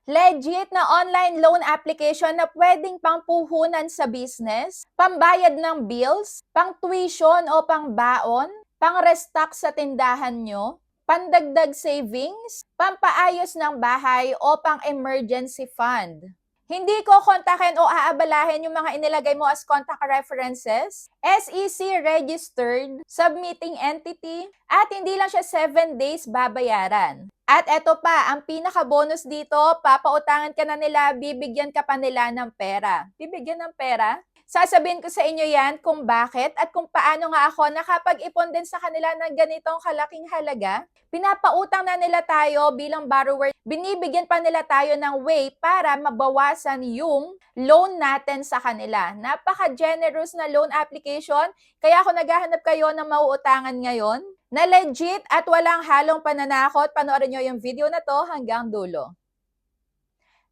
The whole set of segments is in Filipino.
Legit na online loan application na pwedeng pangpuhunan sa business, pambayad ng bills, pang tuition o pangbaon, pang-restock sa tindahan nyo, pandagdag savings, pampaayos ng bahay o pang-emergency fund. Hindi ko kontakin o aabalahin yung mga inilagay mo as contact references, SEC registered, submitting entity, at hindi lang siya 7 days babayaran. At eto pa, ang pinaka-bonus dito, papautangan ka na nila, bibigyan ka pa nila ng pera. Bibigyan ng pera? Sasabihin ko sa inyo yan kung bakit at kung paano nga ako nakapag-ipon din sa kanila ng ganitong kalaking halaga. Pinapautang na nila tayo bilang borrower. Binibigyan pa nila tayo ng way para mabawasan yung loan natin sa kanila. Napaka-generous na loan application. Kaya ako naghahanap kayo ng mauutangan ngayon na legit at walang halong pananakot. Panoorin nyo yung video na to hanggang dulo.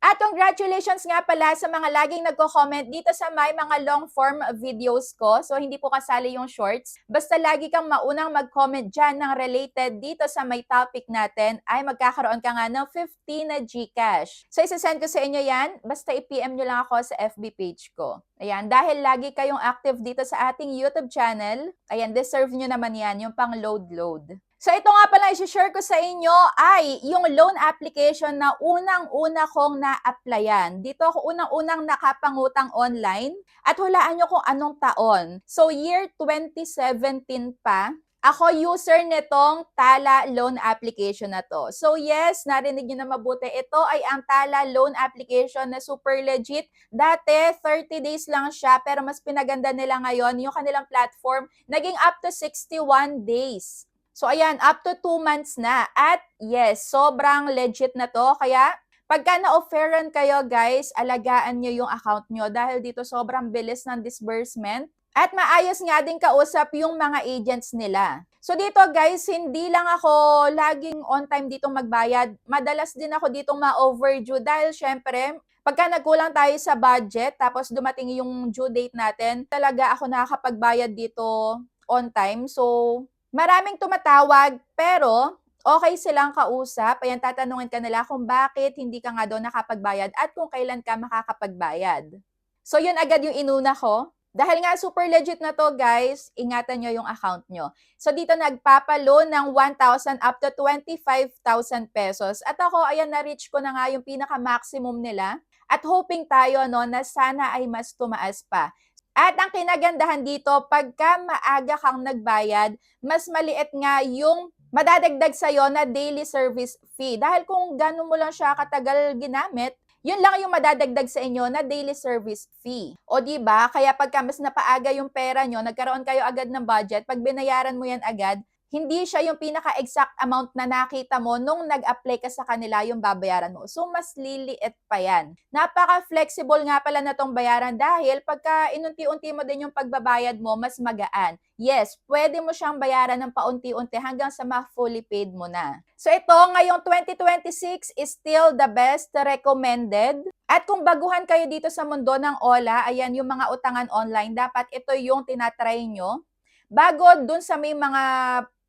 At congratulations nga pala sa mga laging nagko-comment dito sa may mga long form videos ko. So, hindi po kasali yung shorts. Basta lagi kang maunang mag-comment dyan ng related dito sa may topic natin ay magkakaroon ka nga ng 50 na GCash. So, isasend ko sa inyo yan. Basta i-PM nyo lang ako sa FB page ko. Ayan, dahil lagi kayong active dito sa ating YouTube channel, ayan, deserve nyo naman yan, yung pang load-load. So ito nga pala i-share ko sa inyo ay yung loan application na unang-una kong na-applyan. Dito ako unang-unang nakapangutang online at hulaan nyo kung anong taon. So year 2017 pa, ako user nitong Tala loan application na to. So yes, narinig nyo na mabuti. Ito ay ang Tala loan application na super legit. Dati, 30 days lang siya pero mas pinaganda nila ngayon yung kanilang platform. Naging up to 61 days. So ayan, up to 2 months na. At yes, sobrang legit na to. Kaya pagka na-offeran kayo guys, alagaan nyo yung account nyo dahil dito sobrang bilis ng disbursement. At maayos nga din kausap yung mga agents nila. So dito guys, hindi lang ako laging on time ditong magbayad. Madalas din ako ditong ma-overdue dahil syempre, pagka nagkulang tayo sa budget, tapos dumating yung due date natin, talaga ako nakakapagbayad dito on time. So, maraming tumatawag, pero okay silang kausap. Ayan, tatanungin ka nila kung bakit hindi ka nga daw nakapagbayad at kung kailan ka makakapagbayad. So, yun agad yung inuna ko. Dahil nga super legit na to guys, ingatan nyo yung account nyo. So, dito nagpapaloan ng 1,000 up to 25,000 pesos. At ako, ayan, na-reach ko na nga yung pinaka-maximum nila. At hoping tayo no, na sana ay mas tumaas pa. At ang kinagandahan dito, pagka maaga kang nagbayad, mas maliit nga yung madadagdag sa'yo na daily service fee. Dahil kung gano'n mo lang siya katagal ginamit, yun lang yung madadagdag sa inyo na daily service fee. O diba, kaya pagka mas napaaga yung pera nyo, nagkaroon kayo agad ng budget, pag binayaran mo yan agad, hindi siya yung pinaka-exact amount na nakita mo nung nag-apply ka sa kanila yung babayaran mo. So, mas liliit pa yan. Napaka-flexible nga pala na tong bayaran dahil pagka inunti-unti mo din yung pagbabayad mo, mas magaan. Yes, pwede mo siyang bayaran ng paunti-unti hanggang sa ma-fully paid mo na. So, ito ngayong 2026 is still the best recommended. At kung baguhan kayo dito sa mundo ng OLA, ayan yung mga utangan online, dapat ito yung tinatry nyo. Bago dun sa may mga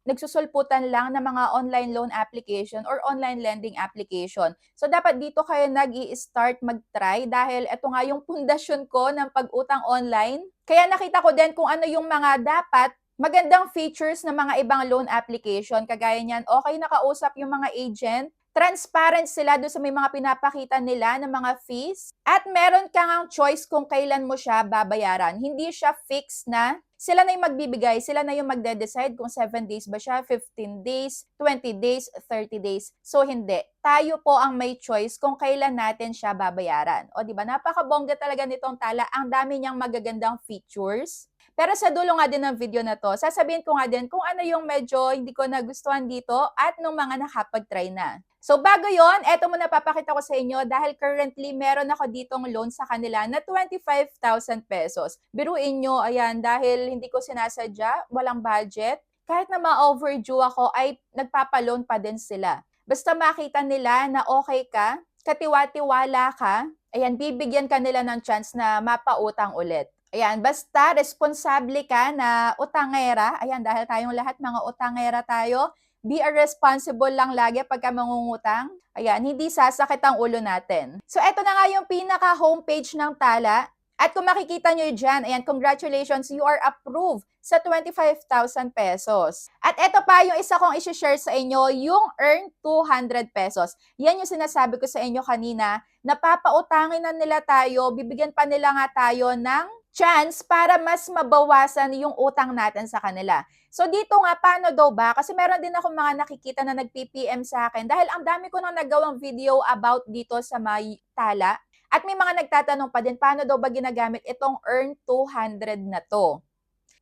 nagsusulputan lang ng mga online loan application or online lending application. So, dapat dito kayo nag-i-start mag-try dahil ito nga yung pundasyon ko ng pag-utang online. Kaya nakita ko din kung ano yung mga dapat magandang features ng mga ibang loan application. Kagaya niyan, okay nakausap yung mga agent, transparent sila doon sa may mga pinapakita nila ng mga fees, at meron kang choice kung kailan mo siya babayaran. Hindi siya fixed na sila na yung magbibigay, sila na yung magde-decide kung 7 days ba siya, 15 days, 20 days, 30 days. So, hindi. Tayo po ang may choice kung kailan natin siya babayaran. O, di ba? Napakabongga talaga nitong Tala. Ang dami niyang magagandang features. Pero sa dulo nga din ng video na to, sasabihin ko nga din kung ano yung medyo hindi ko nagustuhan dito at nung mga nakapag-try na. So bago yon, eto muna papakita ko sa inyo dahil currently meron ako ditong loan sa kanila na 25,000 pesos. Biruin nyo, ayan, dahil hindi ko sinasadya, walang budget, kahit na ma-overdue ako ay nagpapaloan pa din sila. Basta makita nila na okay ka, katiwa-tiwala ka, ayan, bibigyan ka nila ng chance na mapautang ulit. Ayan, basta responsable ka na utangera, ayan, dahil tayong lahat mga utangera tayo, be a responsible lang lagi pagka mangungutang. Ayan, hindi sasakit ang ulo natin. So, eto na nga yung pinaka-homepage ng Tala. At kung makikita nyo dyan, ayan, congratulations, you are approved sa 25,000 pesos. At eto pa yung isa kong isi-share sa inyo, yung earn 200 pesos. Yan yung sinasabi ko sa inyo kanina, napapautangin na nila tayo, bibigyan pa nila nga tayo ng chance para mas mabawasan yung utang natin sa kanila. So dito nga, paano daw ba? Kasi meron din ako mga nakikita na nag-PPM sa akin dahil ang dami ko nang nagawang video about dito sa may Tala. At may mga nagtatanong pa din, paano daw ba ginagamit itong earn 200 na to?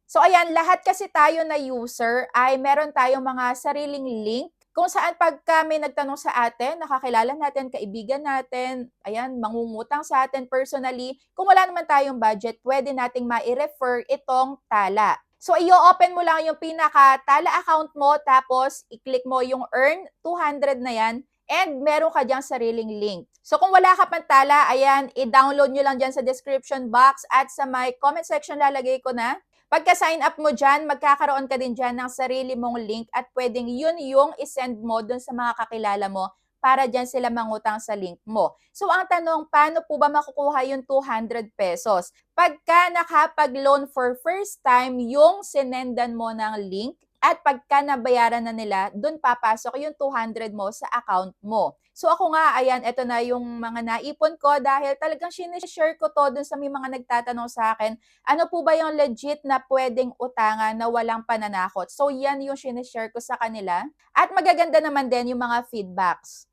So ayan, lahat kasi tayo na user ay meron tayong mga sariling link kung saan pagka may nagtanong sa atin, nakakilala natin, kaibigan natin, ayan, mangungutang sa atin personally, kung wala naman tayong budget, pwede nating ma-refer itong Tala. So, i-open mo lang yung pinaka-Tala account mo, tapos i-click mo yung earn 200 na yan, and meron ka diyang sariling link. So, kung wala ka pang Tala, ayan, i-download nyo lang dyan sa description box at sa my comment section lalagay ko na. Pagka-sign up mo dyan, magkakaroon ka din dyan ng sarili mong link at pwedeng yun yung isend mo dun sa mga kakilala mo para dyan sila mangutang sa link mo. So, ang tanong, paano po ba makukuha yung 200 pesos? Pagka nakapag-loan for first time yung sinendan mo ng link at pagka nabayaran na nila, dun papasok yung 200 mo sa account mo. So ako nga, ayan, ito na yung mga naipon ko dahil talagang sinishare ko to dun sa may mga nagtatanong sa akin, ano po ba yung legit na pwedeng utangan na walang pananakot? So yan yung sinishare ko sa kanila. At magaganda naman din yung mga feedbacks.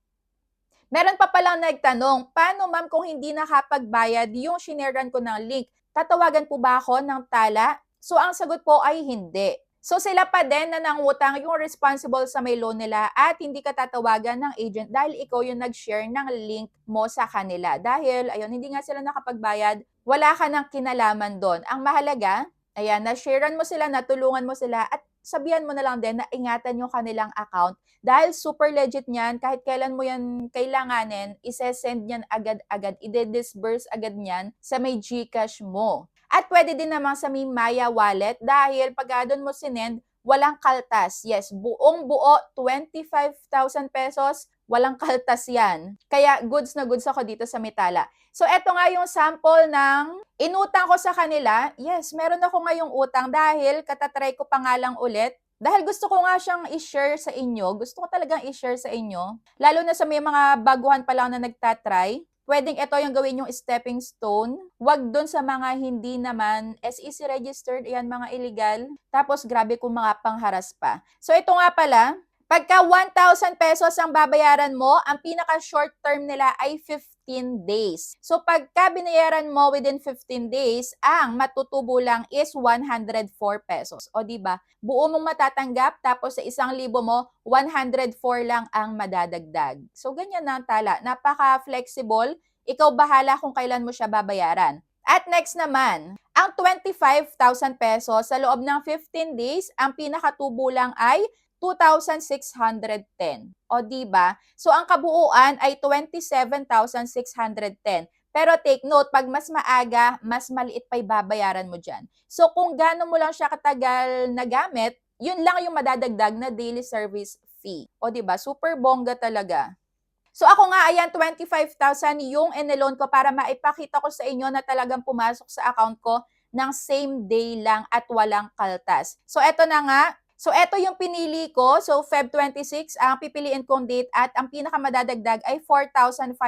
Meron pa palang nagtanong, paano ma'am kung hindi nakapagbayad yung shineran ko ng link? Tatawagan po ba ako ng Tala? So ang sagot po ay hindi. So sila pa din na nangutang yung responsible sa may loan nila at hindi ka tatawagan ng agent dahil ikaw yung nag-share ng link mo sa kanila. Dahil, ayun, hindi nga sila nakapagbayad, wala ka ng kinalaman doon. Ang mahalaga, ayan, na-sharean mo sila, natulungan mo sila at sabihan mo na lang din na ingatan yung kanilang account dahil super legit niyan, kahit kailan mo yan kailanganin, isesend niyan agad-agad, ide-disburse agad niyan sa may GCash mo. At pwede din naman sa may Maya wallet dahil pag doon mo sinend, walang kaltas. Yes, buong buo, 25,000 pesos, walang kaltas yan. Kaya goods na goods ako dito sa Mitala. So eto nga yung sample ng inutang ko sa kanila. Yes, meron ako ngayong utang dahil katatry ko pa nga lang ulit. Dahil gusto ko nga siyang i-share sa inyo, gusto ko talagang i-share sa inyo, lalo na sa may mga baguhan pa lang na nagtatry. Pwedeng ito yung gawin yung stepping stone. Wag dun sa mga hindi naman SEC registered, yan mga illegal. Tapos grabe kung mga pangharas pa. So ito nga pala, pagka 1,000 pesos ang babayaran mo, ang pinaka short term nila ay 15 days. So pagka binayaran mo within 15 days, ang matutubo lang is 104 pesos. O di ba? Buo mong matatanggap tapos sa 1,000 mo, 104 lang ang madadagdag. So ganyan na ang Tala. Napaka-flexible. Ikaw bahala kung kailan mo siya babayaran. At next naman, ang 25,000 pesos sa loob ng 15 days, ang pinakatubo lang ay 2,610. O di ba? So ang kabuuan ay 27,610. Pero take note, pag mas maaga, mas maliit pa ibabayaran mo dyan. So kung gaano mo lang siya katagal nagamit, yun lang yung madadagdag na daily service fee. O di ba? Super bongga talaga. So ako nga, ayan, 25,000 yung enelon ko para maipakita ko sa inyo na talagang pumasok sa account ko ng same day lang at walang kaltas. So eto na nga. So eto yung pinili ko. So Feb 26 ang pipiliin kong date at ang pinakamadadagdag ay 4,545.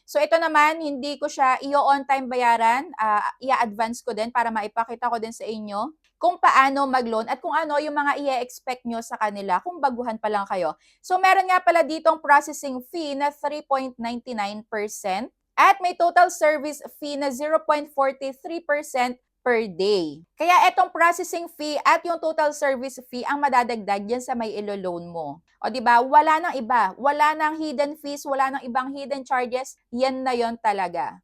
So ito naman, hindi ko siya i-on time bayaran. I-advance ko din para maipakita ko din sa inyo kung paano mag-loan at kung ano yung mga i-expect nyo sa kanila kung baguhan pa lang kayo. So meron nga pala ditong processing fee na 3.99% at may total service fee na 0.43% per day. Kaya etong processing fee at yung total service fee ang madadagdag yan sa may ilo-loan mo. O di ba? Wala nang iba. Wala nang hidden fees, wala nang ibang hidden charges. Yan na yon talaga.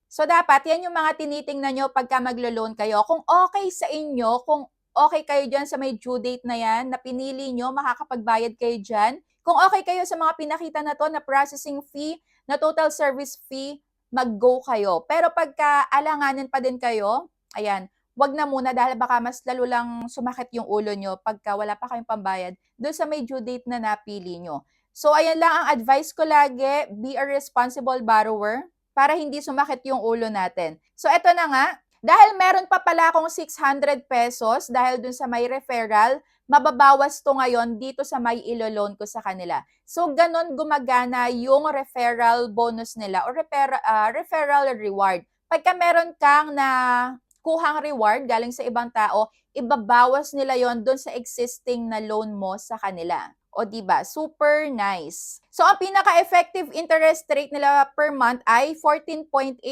So dapat yan yung mga tinitingnan nyo pagka maglo-loan kayo. Kung okay sa inyo, kung okay kayo dyan sa may due date na yan, na pinili nyo, makakapagbayad kayo dyan. Kung okay kayo sa mga pinakita na to na processing fee, na total service fee, mag-go kayo. Pero pagka alanganin pa din kayo, ayan, wag na muna dahil baka mas lalo lang sumakit yung ulo nyo pagka wala pa kayong pambayad doon sa may due date na napili nyo. So, ayan lang ang advice ko lagi, be a responsible borrower para hindi sumakit yung ulo natin. So, eto na nga, dahil meron pa pala akong 600 pesos dahil dun sa may referral, mababawas to ngayon dito sa may ilo-loan ko sa kanila. So, ganun gumagana yung referral bonus nila o referral reward. Pagka meron kang na kuhang reward galing sa ibang tao, ibabawas nila yon doon sa existing na loan mo sa kanila. O diba? Super nice. So, ang pinaka-effective interest rate nila per month ay 14.86%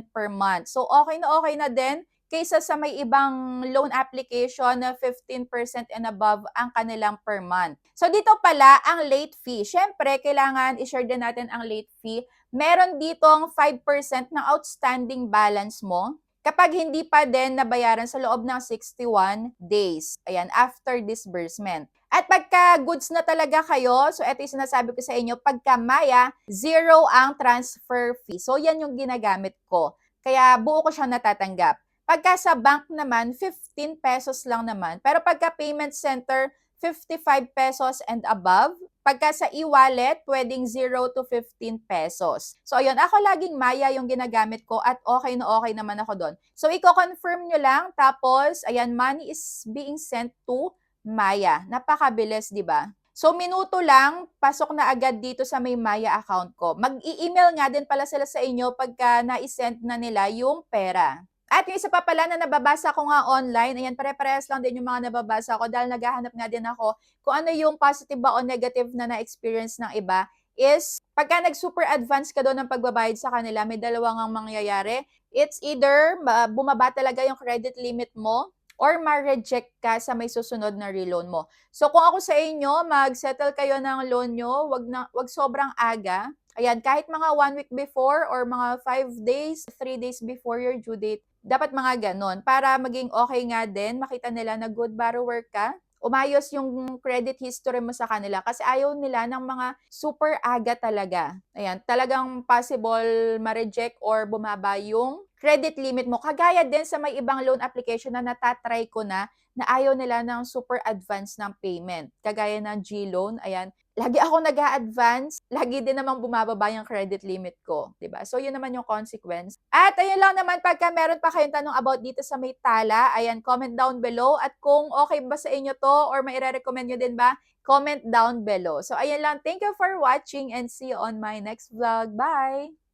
per month. So, okay na din kaysa sa may ibang loan application na 15% and above ang kanilang per month. So, dito pala ang late fee. Siyempre, kailangan i-share din natin ang late fee. Meron ditong 5% ng outstanding balance mo kapag hindi pa din nabayaran sa loob ng 61 days. Ayan, after disbursement. At pagka goods na talaga kayo, so ito yung sinasabi ko sa inyo, pagka Maya, 0 ang transfer fee. So, yan yung ginagamit ko. Kaya buo ko siya natatanggap. Pagka sa bank naman, 15 pesos lang naman. Pero pagka payment center, 55 pesos and above. Pagka sa e-wallet, pwedeng 0 to 15 pesos. So, ayun, ako laging Maya yung ginagamit ko at okay na okay naman ako doon. So, i-confirm nyo lang. Tapos, ayan, money is being sent to Maya. Napakabilis, di ba? So, minuto lang, pasok na agad dito sa may Maya account ko. Mag-i-email nga din pala sila sa inyo pagka na-send na nila yung pera. At yung isa pa pala na nababasa ko nga online, ayan, pare-parehas lang din yung mga nababasa ko dahil naghahanap nga din ako kung ano yung positive ba o negative na na-experience ng iba is pagka nag-super advance ka doon ng pagbabayad sa kanila, may dalawang ang mangyayari. It's either bumaba talaga yung credit limit mo or ma-reject ka sa may susunod na reloan mo. So kung ako sa inyo, mag-settle kayo ng loan nyo, wag sobrang aga. Ayan, kahit mga 1 week before or mga 5 days, 3 days before your due date, dapat mga ganon. Para maging okay nga din, makita nila na good borrower ka, umayos yung credit history mo sa kanila kasi ayaw nila ng mga super aga talaga. Ayan, talagang possible ma-reject or bumaba yung credit limit mo. Kagaya din sa may ibang loan application na natatry ko na ayaw nila ng super advance ng payment. Kagaya ng G-Loan, ayan, lagi ako nag-a-advance, lagi din namang bumababa yung credit limit ko, 'di ba? So, yun naman yung consequence. At ayun lang naman, pagka meron pa kayong tanong about dito sa may tala, ayan, comment down below. At kung okay ba sa inyo to or may recommend nyo din ba, comment down below. So, ayun lang. Thank you for watching and see you on my next vlog. Bye!